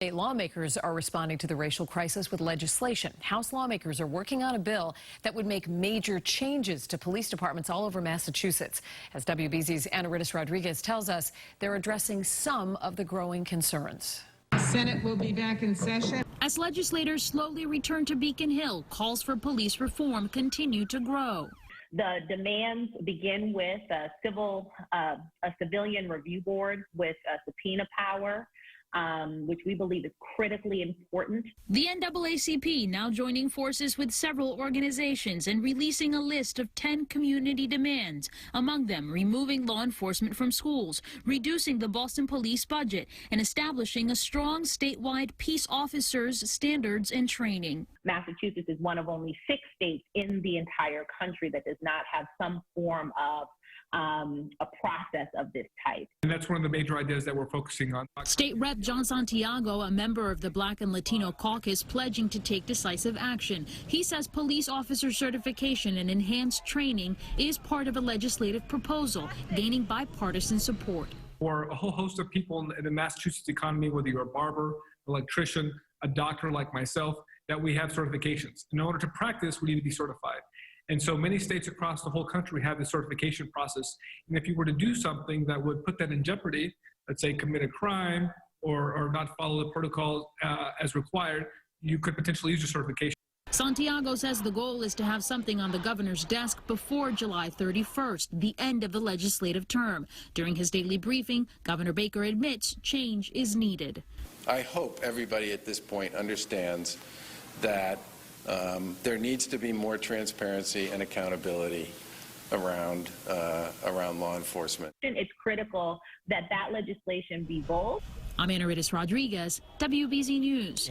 State lawmakers are responding to the racial crisis with legislation. House lawmakers are working on a bill that would make major changes to police departments all over Massachusetts. As WBZ's Anaridis tells us, they're addressing some of the growing concerns. The Senate will be back in session. As legislators slowly return to Beacon Hill, calls for police reform continue to grow. The demands begin with a civilian review board with subpoena power, which we believe is critically important. The NAACP now joining forces with several organizations and releasing a list of 10 community demands, among them removing law enforcement from schools, reducing the Boston police budget, and establishing a strong statewide peace officers standards and training. Massachusetts is one of only 6 states in the entire country that does not have some form of a process of this type. And that's one of the major ideas that we're focusing on. State Rep. John Santiago, a member of the Black and Latino caucus, pledging to take decisive action. He says police officer certification and enhanced training is part of a legislative proposal, gaining bipartisan support. For a whole host of people in the Massachusetts economy, whether you're a barber, electrician, a doctor like myself, that we have certifications. In order to practice, we need to be certified. And so many states across the whole country have this certification process. And if you were to do something that would put that in jeopardy, let's say commit a crime or not follow the protocol as required, you could potentially use your certification. Santiago says the goal is to have something on the governor's desk before July 31st, the end of the legislative term. During his daily briefing, Governor Baker admits change is needed. I hope everybody at this point understands that there needs to be more transparency and accountability around law enforcement. It's critical that that legislation be bold. I'm Anaridis Rodriguez, WBZ News.